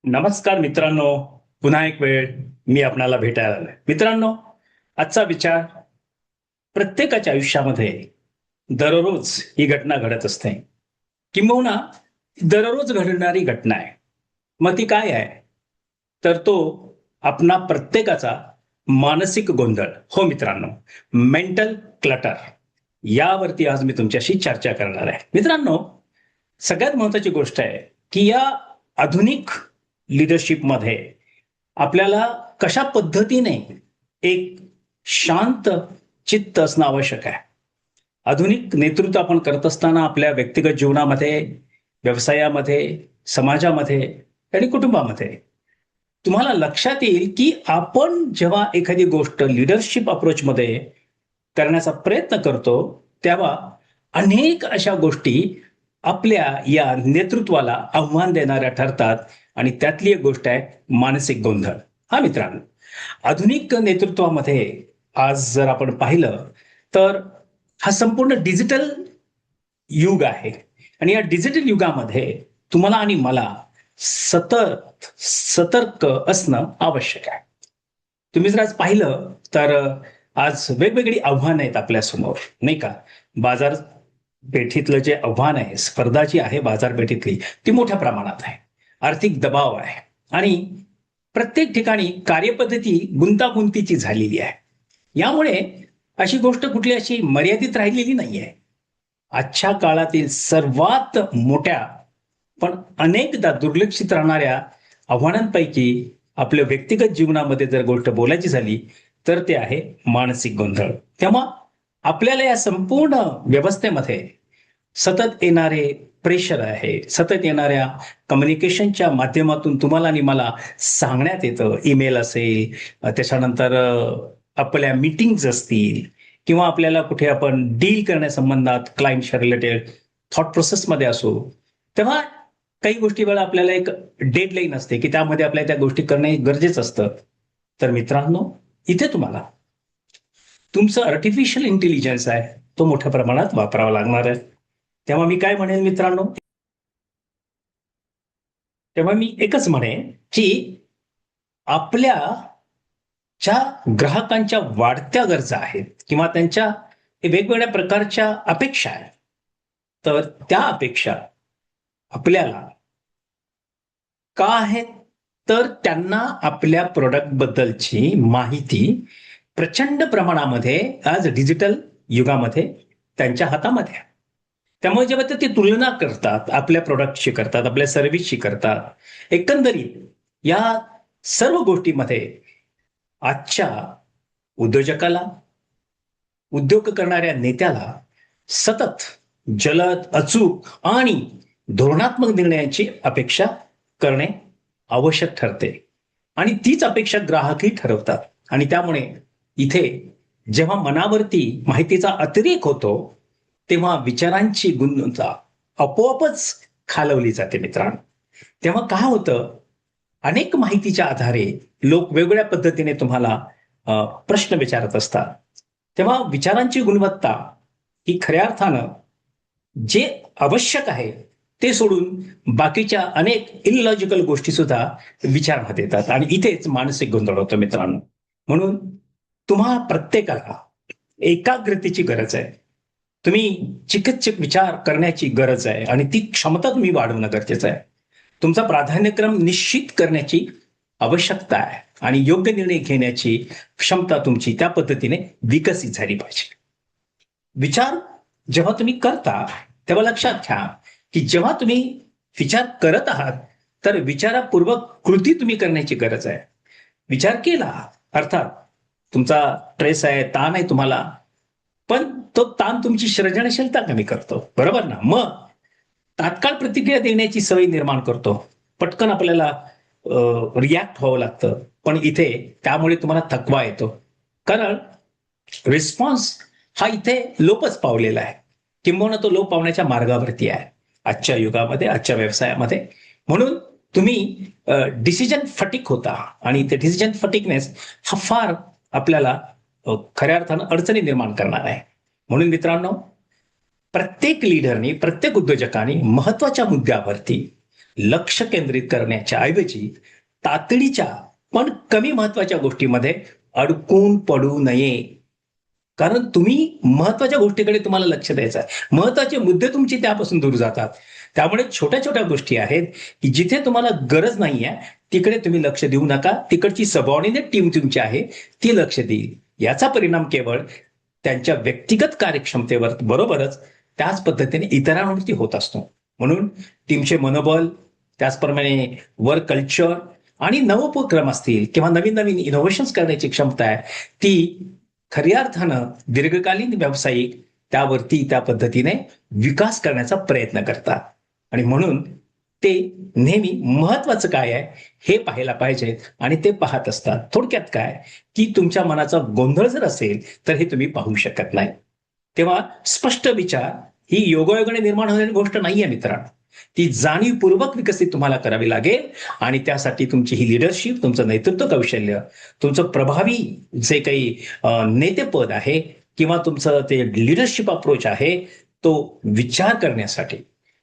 नमस्कार मित्रांनो. पुन्हा एक वेळ मी आपणाला भेटायला आलोय. मित्रांनो, आजचा विचार प्रत्येकाच्या आयुष्यामध्ये दररोज ही घटना घडत असते, किंबहुना दररोज घडणारी घटना आहे. मग ती काय आहे? तर तो आपणा प्रत्येकाचा मानसिक गोंधळ. हो मित्रांनो, मेंटल क्लटर यावरती आज मी तुमच्याशी चर्चा करणार आहे. मित्रांनो, सगळ्यात महत्वाची गोष्ट आहे, की या आधुनिक लीडरशिपमध्ये आपल्याला कशा पद्धतीने एक शांत चित्त असणं आवश्यक आहे. आधुनिक नेतृत्व आपण करत असताना आपल्या व्यक्तिगत जीवनामध्ये, व्यवसायामध्ये, समाजामध्ये आणि कुटुंबामध्ये तुम्हाला लक्षात येईल, की आपण जेव्हा एखादी गोष्ट लीडरशिप अप्रोचमध्ये करण्याचा प्रयत्न करतो, तेव्हा अनेक अशा गोष्टी आपल्या या नेतृत्वाला आव्हान देणाऱ्या ठरतात आणि त्यातली एक गोष्ट आहे मानसिक गोंधळ. हा मित्रांनो, आधुनिक नेतृत्वामध्ये आज जर आपण पाहिलं तर हा संपूर्ण डिजिटल युग आहे आणि या डिजिटल युगामध्ये तुम्हाला आणि मला सतत सतर्क असणं आवश्यक आहे. तुम्ही जर आज पाहिलं तर आज वेगवेगळी आव्हानं आहेत आपल्यासमोर, नाही का? बाजारपेठेतलं जे आव्हान आहे, स्पर्धा जी आहे बाजारपेठेतली, ती मोठ्या प्रमाणात आहे. आर्थिक दबाव आहे आणि प्रत्येक ठिकाणी कार्यपद्धती गुंतागुंतीची झालेली आहे. यामुळे अशी गोष्ट कुठली अशी मर्यादित राहिलेली नाहीये. आजच्या काळातील सर्वात मोठ्या पण अनेकदा दुर्लक्षित राहणाऱ्या आव्हानांपैकी आपल्या व्यक्तिगत जीवनामध्ये जर गोष्ट बोलायची झाली तर ते आहे मानसिक गोंधळ. तेव्हा आपल्याला या संपूर्ण व्यवस्थेमध्ये सतत येणारे प्रेशर आहे, सतत येणाऱ्या कम्युनिकेशनच्या माध्यमातून तुम्हाला आणि मला सांगण्यात येतं, ईमेल असेल, त्याच्यानंतर आपल्या मीटिंग्ज असतील किंवा आपल्याला कुठे आपण डील करण्यासंबंधात क्लायंटच्या रिलेटेड थॉट प्रोसेसमध्ये असो, तेव्हा काही गोष्टी वेळा आपल्याला एक डेडलाईन असते, की त्यामध्ये आपल्याला त्या गोष्टी करणे गरजेचं असतं. तर मित्रांनो, इथे तुम्हाला तुमचं आर्टिफिशियल इंटेलिजन्स आहे, तो मोठ्या प्रमाणात वापरावा लागणार आहे. तेव्हा मी काय म्हणेन मित्रांनो, तेव्हा मी एकच म्हणेन, की आपल्या ज्या ग्राहकांच्या वाढत्या गरजा आहेत किंवा त्यांच्या वेगवेगळ्या प्रकारच्या अपेक्षा आहेत, तर त्या अपेक्षा आपल्याला का आहेत? तर त्यांना आपल्या प्रॉडक्ट बद्दलची माहिती प्रचंड प्रमाणामध्ये आज डिजिटल युगामध्ये त्यांच्या हातामध्ये आहे. त्यामुळे जेव्हा ते तुलना करतात, आपल्या प्रॉडक्टशी करतात, आपल्या सर्व्हिसशी करतात, एकंदरीत या सर्व गोष्टीमध्ये आजच्या उद्योजकाला, उद्योग करणाऱ्या नेत्याला सतत जलद, अचूक आणि धोरणात्मक निर्णयाची अपेक्षा करणे आवश्यक ठरते आणि तीच अपेक्षा ग्राहकही ठरवतात. आणि त्यामुळे इथे जेव्हा मनावरती माहितीचा अतिरेक होतो, तेव्हा विचारांची गुणवत्ता आपोआपच खालवली जाते मित्रांनो. तेव्हा काय होतं, अनेक माहितीच्या आधारे लोक वेगवेगळ्या पद्धतीने तुम्हाला प्रश्न विचारत असतात. तेव्हा विचारांची गुणवत्ता ही खऱ्या अर्थानं जे आवश्यक आहे ते सोडून बाकीच्या अनेक इलॉजिकल गोष्टी सुद्धा विचारण्यात येतात आणि इथेच मानसिक गोंधळ होतो मित्रांनो. म्हणून तुम्हा प्रत्येकाला एकाग्रतेची गरज आहे. तुम्ही चिकित्सक विचार करण्याची गरज आहे आणि ती क्षमता तुम्ही वाढवणं गरजेचं आहे. तुमचा प्राधान्यक्रम निश्चित करण्याची आवश्यकता आहे आणि योग्य निर्णय घेण्याची क्षमता तुमची त्या पद्धतीने विकसित झाली पाहिजे. विचार जेव्हा तुम्ही करता तेव्हा लक्षात घ्या, की जेव्हा तुम्ही विचार करत आहात तर विचारापूर्वक कृती तुम्ही करण्याची गरज आहे. विचार केला अर्थात तुमचा ट्रेस आहे, ताण आहे तुम्हाला, पण तो ताण तुमची सृजनशीलता कमी करतो, बरोबर ना? मग तात्काळ प्रतिक्रिया देण्याची सवय निर्माण करतो. पटकन आपल्याला रिॲक्ट व्हावं लागतं, पण इथे त्यामुळे तुम्हाला थकवा येतो, कारण रिस्पॉन्स हा इथे लोपच पावलेला आहे, किंबहुना तो लोप पावण्याच्या मार्गावरती आहे आजच्या युगामध्ये, आजच्या व्यवसायामध्ये. म्हणून तुम्ही डिसिजन फटिक होता आणि ते डिसिजन फटिकनेस हा फार आपल्याला खऱ्या अर्थानं अडचणी निर्माण करणार आहे. म्हणून मित्रांनो, प्रत्येक लीडरनी, प्रत्येक उद्योजकांनी महत्वाच्या मुद्द्यावरती लक्ष केंद्रित करण्याच्या ऐवजी तातडीच्या पण कमी महत्वाच्या गोष्टीमध्ये अडकून पडू नये. कारण तुम्ही महत्वाच्या गोष्टीकडे तुम्हाला लक्ष द्यायचं आहे. महत्वाचे मुद्दे तुमची त्यापासून दूर जातात. त्यामुळे छोट्या छोट्या गोष्टी आहेत की जिथे तुम्हाला गरज नाहीये तिकडे तुम्ही लक्ष देऊ नका. तिकडची सबऑर्डिनेट टीम तुमची आहे ती लक्ष देईल. याचा परिणाम केवळ त्यांच्या व्यक्तिगत कार्यक्षमतेवर बरोबरच त्याच पद्धतीने इतरांवरती होत असतो. म्हणून टीमचे मनोबल, त्याचप्रमाणे वर्क कल्चर आणि नवोपक्रम असतील किंवा नवीन नवीन इनोव्हेशन्स करण्याची क्षमता आहे ती खऱ्या अर्थानं दीर्घकालीन व्यावसायिक त्यावरती त्या पद्धतीने विकास करण्याचा प्रयत्न करतात. आणि म्हणून ते नेहमी महत्वाचं काय आहे हे पाहायला पाहिजे आणि ते पाहत असतात. थोडक्यात काय की तुमच्या मनाचा गोंधळ जर असेल तर हे तुम्ही पाहू शकत नाही. तेव्हा स्पष्ट विचार ही योगायोगाने निर्माण होणारी गोष्ट नाहीये मित्रांनो. ती जाणीवपूर्वक विकसित तुम्हाला करावी लागेल आणि त्यासाठी तुमची ही लिडरशिप, तुमचं नेतृत्व कौशल्य, तुमचं प्रभावी जे काही नेतेपद आहे किंवा तुमचं ते लिडरशिप अप्रोच आहे तो विचार करण्यासाठी,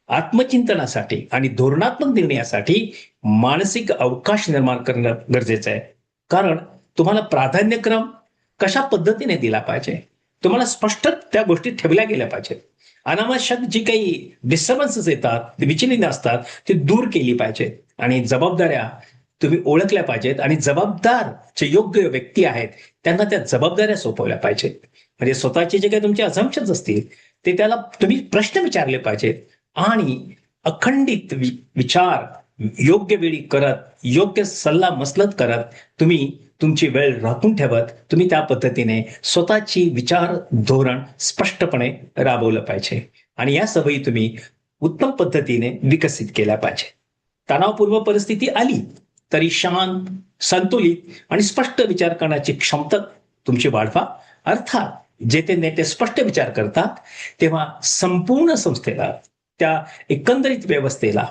आत्मचिंतनासाठी आणि धोरणात्मक निर्णयासाठी मानसिक अवकाश निर्माण करणं गरजेचं आहे. कारण तुम्हाला प्राधान्यक्रम कशा पद्धतीने दिला पाहिजे, तुम्हाला स्पष्ट त्या गोष्टी ठेवल्या गेल्या पाहिजेत. अनावश्यक जी काही डिस्टर्बन्सेस येतात, विचलित असतात, ती दूर केली पाहिजेत आणि जबाबदाऱ्या तुम्ही ओळखल्या पाहिजेत आणि जबाबदार जे योग्य व्यक्ती आहेत त्यांना त्या जबाबदाऱ्या सोपवल्या पाहिजेत. म्हणजे स्वतःचे जे काही तुमचे अझम्पशन्स असतील ते त्याला तुम्ही प्रश्न विचारले पाहिजेत आणि अखंडित विचार योग्य वेळी करत, योग्य सल्ला मसलत करत तुम्ही तुमची वेळ राखून ठेवत तुम्ही त्या पद्धतीने स्वतःची विचार धोरण स्पष्टपणे राबवलं पाहिजे आणि या सवयी तुम्ही उत्तम पद्धतीने विकसित केल्या पाहिजे. तणावपूर्व परिस्थिती आली तरी शांत, संतुलित आणि स्पष्ट विचार करण्याची क्षमता तुमची वाढवा. अर्थात जे ते नेते स्पष्ट विचार करतात तेव्हा संपूर्ण संस्थेला, त्या एकंदरीत व्यवस्थेला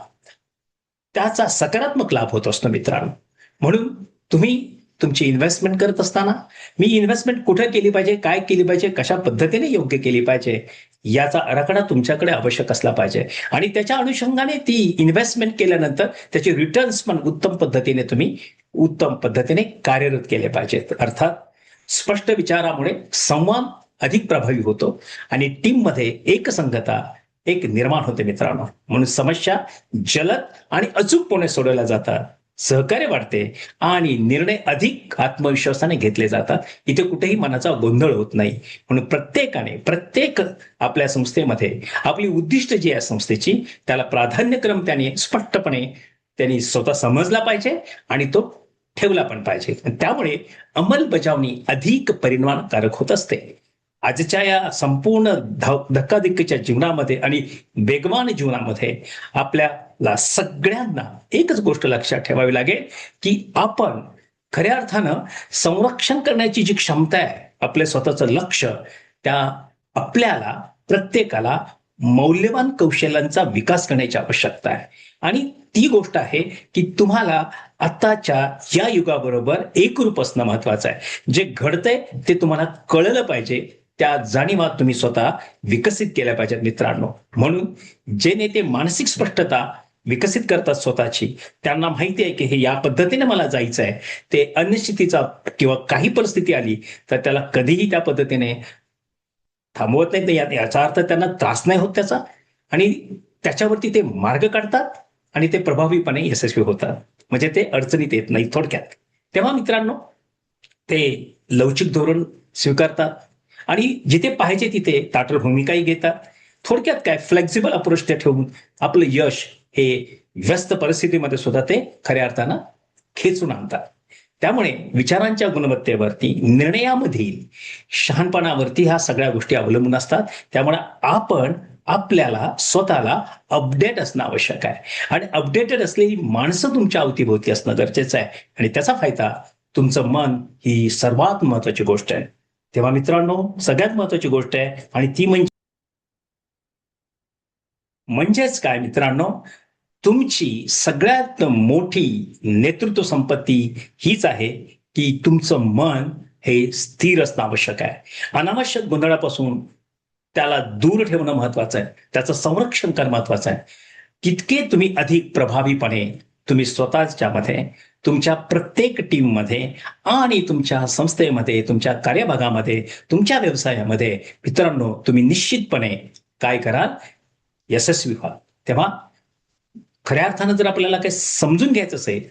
त्याचा सकारात्मक लाभ होत असतो मित्रांनो. म्हणून तुम्ही तुमची इन्व्हेस्टमेंट करत असताना मी इन्व्हेस्टमेंट कुठे केली पाहिजे, काय केली पाहिजे, कशा पद्धतीने योग्य केली पाहिजे याचा आराखडा तुमच्याकडे आवश्यक असला पाहिजे आणि त्याच्या अनुषंगाने ती इन्व्हेस्टमेंट केल्यानंतर त्याचे रिटर्न्स पण उत्तम पद्धतीने कार्यरत केले पाहिजेत. अर्थात स्पष्ट विचारामुळे संवाद अधिक प्रभावी होतो आणि टीममध्ये एकसंगता निर्माण होते मित्रांनो. म्हणून समस्या जलद आणि अचूकपणे सोडवल्या जातात, सहकार्य वाढते आणि निर्णय अधिक आत्मविश्वासाने घेतले जातात. इथे कुठेही मनाचा गोंधळ होत नाही. म्हणून प्रत्येक आपल्या संस्थेमध्ये आपली उद्दिष्ट जी आहे संस्थेची त्याला प्राधान्यक्रम त्याने स्पष्टपणे त्यांनी स्वतः समजला पाहिजे आणि तो ठेवला पण पाहिजे. त्यामुळे अंमलबजावणी अधिक परिणामकारक होत असते. आजच्या या संपूर्ण धक्काधिक्कीच्या जीवनामध्ये आणि वेगवान जीवनामध्ये आपल्याला सगळ्यांना एकच गोष्ट लक्षात ठेवावी लागेल की आपण खऱ्या अर्थानं संरक्षण करण्याची जी क्षमता आहे, आपल्या स्वतःचं लक्ष, त्या आपल्याला प्रत्येकाला मौल्यवान कौशल्यांचा विकास करण्याची आवश्यकता आहे आणि ती गोष्ट आहे की तुम्हाला आताच्या या युगाबरोबर एकरूप असणं महत्वाचं आहे. जे घडतंय ते तुम्हाला कळलं पाहिजे, त्या जाणीवा तुम्ही स्वतः विकसित केल्या पाहिजेत मित्रांनो. म्हणून जे नेते मानसिक स्पष्टता विकसित करतात स्वतःची, त्यांना माहिती आहे की हे या पद्धतीने मला जायचं आहे, ते अनिश्चितीचा किंवा काही परिस्थिती आली तर त्याला कधीही त्या पद्धतीने थांबवत नाही. याचा अर्थ त्यांना त्रास नाही होत त्याचा आणि त्याच्यावरती ते मार्ग काढतात आणि ते प्रभावीपणे यशस्वी होतात. म्हणजे ते अडचणीत येत नाही थोडक्यात. तेव्हा मित्रांनो ते लवचिक धोरण स्वीकारतात आणि जिथे पाहिजे तिथे ताठर भूमिकाही घेतात. थोडक्यात काय फ्लेक्झिबल अप्रोच ते ठेवून आपलं यश हे व्यस्त परिस्थितीमध्ये सुद्धा ते खऱ्या अर्थानं खेचून आणतात. त्यामुळे विचारांच्या गुणवत्तेवरती, निर्णयामधील शहाणपणावरती ह्या सगळ्या गोष्टी अवलंबून असतात. त्यामुळे आपण आपल्याला स्वतःला अपडेट असणं आवश्यक आहे आणि अपडेटेड असलेली माणसं तुमच्या अवतीभोवती असणं गरजेचं आहे आणि त्याचा फायदा तुमचं मन ही सर्वात महत्वाची गोष्ट आहे. तेव्हा मित्रांनो सगळ्यात महत्वाची गोष्ट आहे आणि ती म्हणजेच काय मित्रांनो, तुमची सगळ्यात मोठी नेतृत्व संपत्ती हीच आहे की तुमचं मन हे स्थिर असणं आवश्यक आहे. अनावश्यक गोंधळापासून त्याला दूर ठेवणं महत्वाचं आहे, त्याचं संरक्षण करणं महत्वाचं आहे. तितके तुम्ही अधिक प्रभावीपणे तुम्ही स्वतःच्या मध्ये, तुमच्या प्रत्येक टीममध्ये आणि तुमच्या संस्थेमध्ये, तुमच्या कार्यभागामध्ये, तुमच्या व्यवसायामध्ये मित्रांनो तुम्ही निश्चितपणे काय कराल, यशस्वी व्हाल. तेव्हा खऱ्या अर्थानं जर आपल्याला काही समजून घ्यायचं असेल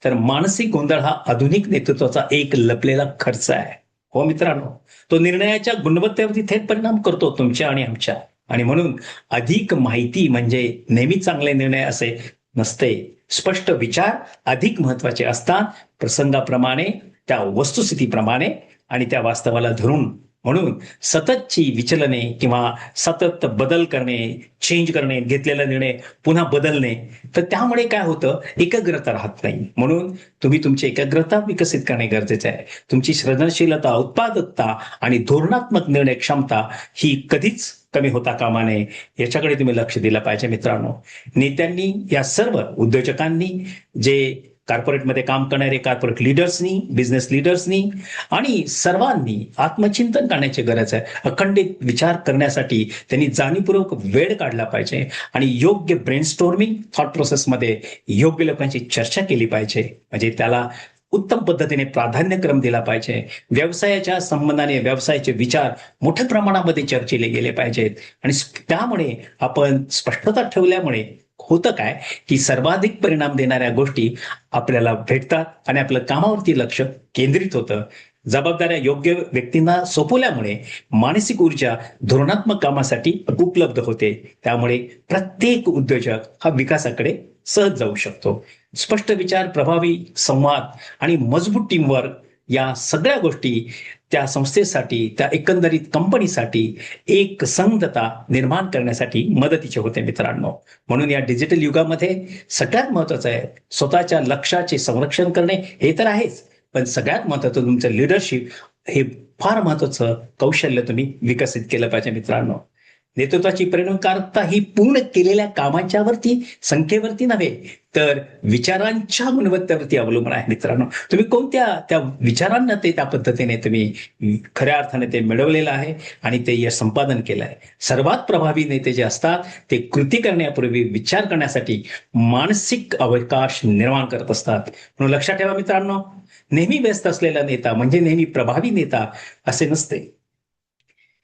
तर मानसिक गोंधळ हा आधुनिक नेतृत्वाचा एक लपलेला खर्च आहे. हो मित्रांनो, तो निर्णयाच्या गुणवत्तेवरती थेट परिणाम करतो तुमच्या आणि आमच्या. आणि म्हणून अधिक माहिती म्हणजे नेहमी चांगले निर्णय असे नसते. स्पष्ट विचार अधिक महत्वाचे असतात, प्रसंगाप्रमाणे, त्या वस्तुस्थितीप्रमाणे आणि त्या वास्तवाला धरून. म्हणून सततची विचलने किंवा सतत बदल करणे, चेंज करणे, घेतलेला निर्णय पुन्हा बदलणे, तर त्यामुळे काय होतं, एकाग्रता राहत नाही. म्हणून तुम्ही तुमची एकाग्रता विकसित करणे गरजेचे आहे. तुमची सृजनशीलता, उत्पादकता आणि धोरणात्मक निर्णय क्षमता ही कधीच कमी होता कामा नये, याच्याकडे तुम्ही लक्ष दिलं पाहिजे मित्रांनो. नेत्यांनी, या सर्व उद्योजकांनी, जे कॉर्पोरेटमध्ये काम करणारे कॉर्पोरेट लीडर्सनी, बिझनेस लीडर्सनी आणि सर्वांनी आत्मचिंतन करण्याची गरज आहे. अखंडित विचार करण्यासाठी त्यांनी जाणीवपूर्वक वेळ काढला पाहिजे आणि योग्य ब्रेनस्टॉर्मिंग थॉट प्रोसेसमध्ये योग्य लोकांची चर्चा केली पाहिजे. म्हणजे त्याला उत्तम पद्धतीने प्राधान्यक्रम दिला पाहिजे. व्यवसायाच्या संबंधाने व्यवसायाचे विचार मोठ्या प्रमाणामध्ये चर्चिले गेले पाहिजेत. आणि त्यामुळे आपण स्पष्टता ठेवल्यामुळे होतं काय, की सर्वाधिक परिणाम देणाऱ्या गोष्टी आपल्याला भेटतात आणि आपलं कामावरती लक्ष केंद्रित होतं. जबाबदाऱ्या योग्य व्यक्तींना सोपवल्यामुळे मानसिक ऊर्जा धोरणात्मक कामासाठी उपलब्ध होते. त्यामुळे प्रत्येक उद्योजक हा विकासाकडे सहज जाऊ शकतो. स्पष्ट विचार, प्रभावी संवाद आणि मजबूत टीमवर्क, या सगळ्या गोष्टी त्या संस्थेसाठी, त्या एकंदरीत कंपनीसाठी एक संगतता निर्माण करण्यासाठी मदतीचे होते मित्रांनो. म्हणून या डिजिटल युगामध्ये सगळ्यात महत्वाचं आहे स्वतःच्या लक्ष्याचे संरक्षण करणे, हे तर आहेच, पण सगळ्यात महत्वाचं तुमचं लिडरशिप हे फार महत्वाचं कौशल्य तुम्ही विकसित केलं पाहिजे मित्रांनो. नेतृत्वाची परिणामकारकता ही पूर्ण केलेल्या कामांच्यावरती, संख्येवरती नव्हे, तर विचारांच्या गुणवत्तेवरती अवलंबून आहे मित्रांनो. तुम्ही कोणत्या त्या विचारांना ते त्या पद्धतीने तुम्ही खऱ्या अर्थाने ते मिळवलेलं आहे आणि ते यश संपादन केलं आहे. सर्वात प्रभावी नेते जे असतात ते कृती करण्यापूर्वी विचार करण्यासाठी मानसिक अवकाश निर्माण करत असतात. म्हणून लक्षात ठेवा मित्रांनो, नेहमी व्यस्त असलेला नेता म्हणजे नेहमी प्रभावी नेता असे नसते.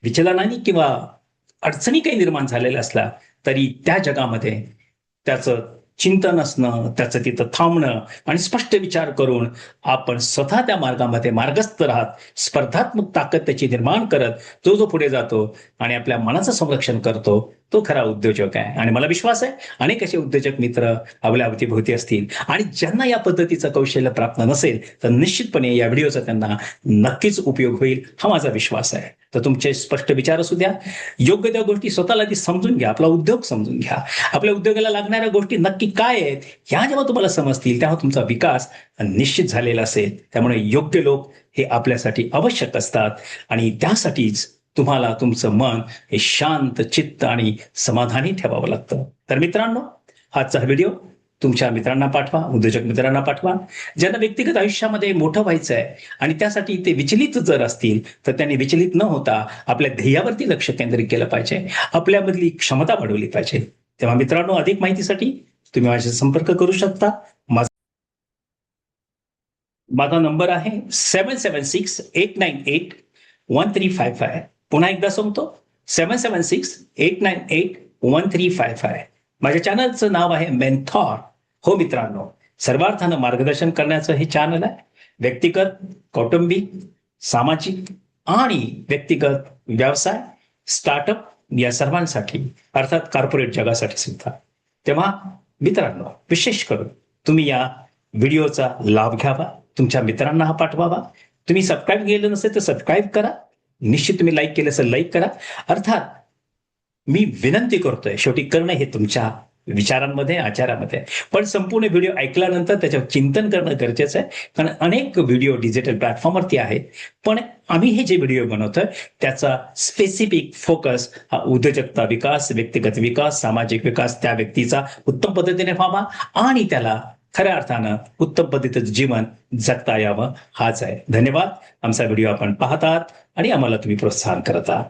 विचलनाने किंवा अडचणी काही निर्माण झालेल्या असल्या तरी त्या जगामध्ये त्याचं चिंतन असणं, त्याचं तिथं थांबणं आणि स्पष्ट विचार करून आपण स्वतः त्या मार्गामध्ये मार्गस्थ राहत स्पर्धात्मक ताकद त्याची निर्माण करत तो जो पुढे जातो आणि आपल्या मनाचं संरक्षण करतो, तो खरा उद्योजक आहे. आणि मला विश्वास आहे अनेक असे उद्योजक मित्र आपल्या अवतीभोवती असतील आणि ज्यांना या पद्धतीचं कौशल्य प्राप्त नसेल तर निश्चितपणे या व्हिडिओचा त्यांना नक्कीच उपयोग होईल, हा माझा विश्वास आहे. तर तुमचे स्पष्ट विचार असू द्या, योग्य त्या गोष्टी स्वतःला आधी समजून घ्या, आपला उद्योग समजून घ्या, आपल्या उद्योगाला लागणाऱ्या गोष्टी नक्की काय आहेत ह्या जेव्हा तुम्हाला समजतील तेव्हा तुमचा विकास निश्चित झालेला असेल. त्यामुळे योग्य लोक हे आपल्यासाठी आवश्यक असतात आणि त्यासाठीच तुम्हाला तुमचं मन हे शांत चित्त आणि समाधानी ठेवावं लागतं. तर मित्रांनो, आजचा व्हिडिओ तुमच्या मित्रांना पाठवा, उद्योजक मित्रांना पाठवा, ज्यांना व्यक्तिगत आयुष्यामध्ये मोठं व्हायचं आहे आणि त्यासाठी ते विचलित जर असतील तर त्यांनी विचलित न होता आपल्या ध्येयावरती लक्ष केंद्रित केलं पाहिजे, आपल्यामधली क्षमता वाढवली पाहिजे. तेव्हा मित्रांनो, अधिक माहितीसाठी तुम्ही माझ्याशी संपर्क करू शकता. माझा नंबर आहे 7768981355. पुन्हा एकदा सांगतो, 7768981355. माझ्या चॅनलचं नाव आहे मेंथॉर. हो मित्रांनो, सर्वार्थानं मार्गदर्शन करण्याचं हे चॅनल आहे. व्यक्तिगत, कौटुंबिक, सामाजिक आणि व्यक्तिगत व्यवसाय, स्टार्टअप या सर्वांसाठी, अर्थात कॉर्पोरेट जगासाठी सुद्धा. तेव्हा मित्रांनो, विशेष करून तुम्ही या व्हिडिओचा लाभ घ्यावा, तुमच्या मित्रांना हा पाठवावा. तुम्ही सबस्क्राईब केलं नसेल तर सबस्क्राईब करा. निश्चित तुम्ही लाईक केलं असेल लाईक करा. अर्थात मी विनंती करतोय, शेवटी करणं हे तुमच्या विचारांमध्ये, आचारामध्ये, पण संपूर्ण व्हिडिओ ऐकल्यानंतर त्याच्यावर चिंतन करणं गरजेचं आहे. कारण अनेक व्हिडिओ डिजिटल प्लॅटफॉर्मवरती आहेत, पण आम्ही हे जे व्हिडिओ बनवतोय त्याचा स्पेसिफिक फोकस हा उद्योजकता विकास, व्यक्तिगत विकास, सामाजिक विकास त्या व्यक्तीचा उत्तम पद्धतीने व्हावा आणि त्याला खऱ्या अर्थानं उत्तम पद्धतीचं जीवन जगता यावं, हाच आहे. धन्यवाद. आमचा व्हिडिओ आपण पाहतात आणि आम्हाला तुम्ही प्रोत्साहन करत आहात.